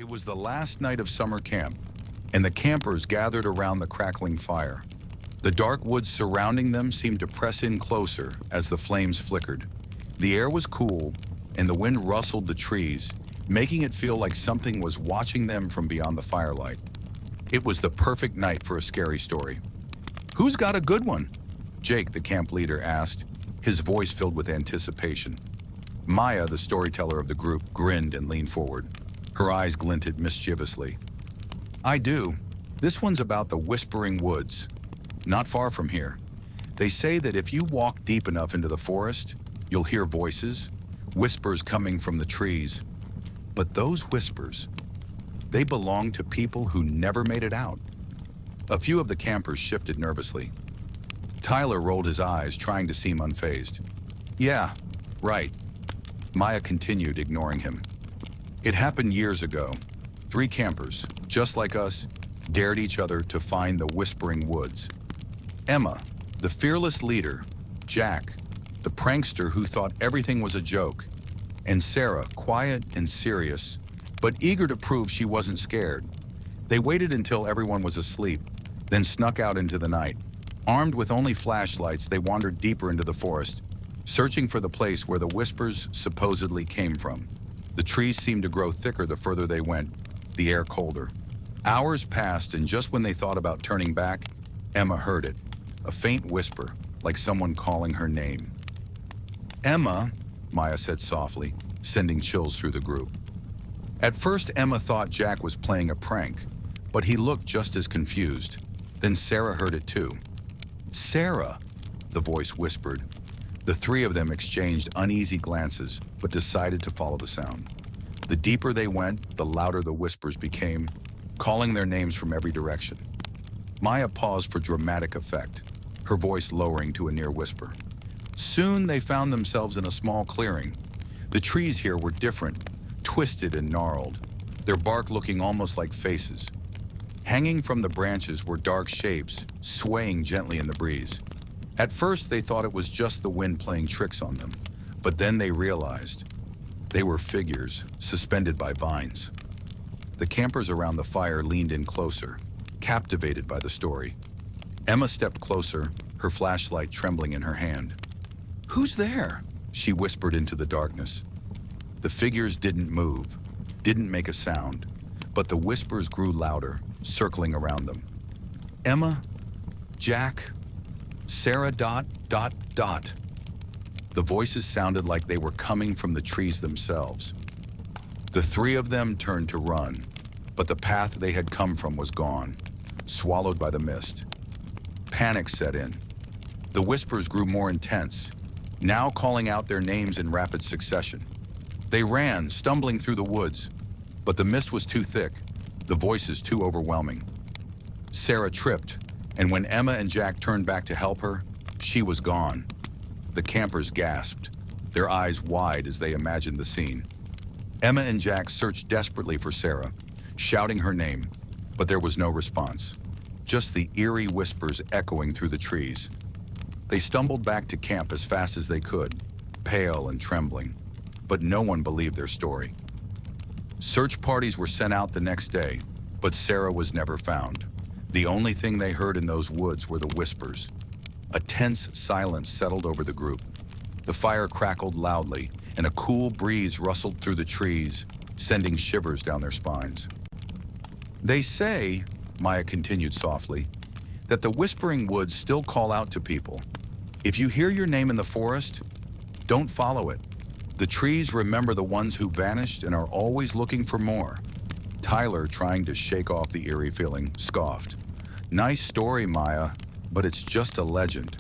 It was the last night of summer camp, and the campers gathered around the crackling fire. The dark woods surrounding them seemed to press in closer as the flames flickered. The air was cool, and the wind rustled the trees, making it feel like something was watching them from beyond the firelight. It was the perfect night for a scary story. "Who's got a good one?" Jake, the camp leader, asked, his voice filled with anticipation. Maya, the storyteller of the group, grinned and leaned forward. Her eyes glinted mischievously. "I do. This one's about the Whispering Woods, not far from here. They say that if you walk deep enough into the forest, you'll hear voices, whispers coming from the trees. But those whispers, they belong to people who never made it out." A few of the campers shifted nervously. Tyler rolled his eyes, trying to seem unfazed. "Yeah, right." Maya continued, ignoring him. "It happened years ago. 3 campers, just like us, dared each other to find the Whispering Woods. Emma, the fearless leader, Jack, the prankster who thought everything was a joke, and Sarah, quiet and serious, but eager to prove she wasn't scared. They waited until everyone was asleep, then snuck out into the night. Armed with only flashlights, they wandered deeper into the forest, searching for the place where the whispers supposedly came from. The trees seemed to grow thicker the further they went, the air colder. Hours passed, and just when they thought about turning back, Emma heard it, a faint whisper, like someone calling her name. "Emma," Maya said softly, sending chills through the group. At first, Emma thought Jack was playing a prank, but he looked just as confused. Then Sarah heard it too. "Sarah," the voice whispered. The 3 of them exchanged uneasy glances, but decided to follow the sound. The deeper they went, the louder the whispers became, calling their names from every direction. Maya paused for dramatic effect, her voice lowering to a near whisper. Soon they found themselves in a small clearing. The trees here were different, twisted and gnarled, their bark looking almost like faces. Hanging from the branches were dark shapes, swaying gently in the breeze. At first, they thought it was just the wind playing tricks on them, but then they realized they were figures suspended by vines. The campers around the fire leaned in closer, captivated by the story. Emma stepped closer, her flashlight trembling in her hand. "Who's there?" she whispered into the darkness. The figures didn't move, didn't make a sound, but the whispers grew louder, circling around them. "Emma, Jack, Sarah ... The voices sounded like they were coming from the trees themselves. The 3 of them turned to run, but the path they had come from was gone, swallowed by the mist. Panic set in. The whispers grew more intense, now calling out their names in rapid succession. They ran, stumbling through the woods, but the mist was too thick, the voices too overwhelming. Sarah tripped, and when Emma and Jack turned back to help her, she was gone. The campers gasped, their eyes wide as they imagined the scene. Emma and Jack searched desperately for Sarah, shouting her name, but there was no response, just the eerie whispers echoing through the trees. They stumbled back to camp as fast as they could, pale and trembling, but no one believed their story. Search parties were sent out the next day, but Sarah was never found. The only thing they heard in those woods were the whispers. A tense silence settled over the group. The fire crackled loudly, and a cool breeze rustled through the trees, sending shivers down their spines. "They say," Maya continued softly, "that the Whispering Woods still call out to people. If you hear your name in the forest, don't follow it. The trees remember the ones who vanished and are always looking for more." Tyler, trying to shake off the eerie feeling, scoffed. "Nice story, Maya, but it's just a legend."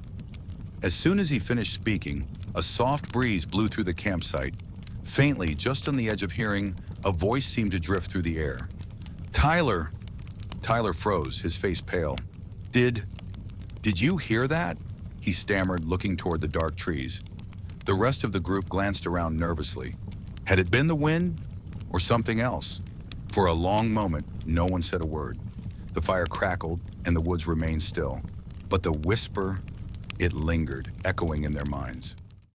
As soon as he finished speaking, a soft breeze blew through the campsite. Faintly, just on the edge of hearing, a voice seemed to drift through the air. "Tyler!" Tyler froze, his face pale. Did you hear that?" he stammered, looking toward the dark trees. The rest of the group glanced around nervously. Had it been the wind or something else? For a long moment, no one said a word. The fire crackled and the woods remained still. But the whisper, it lingered, echoing in their minds.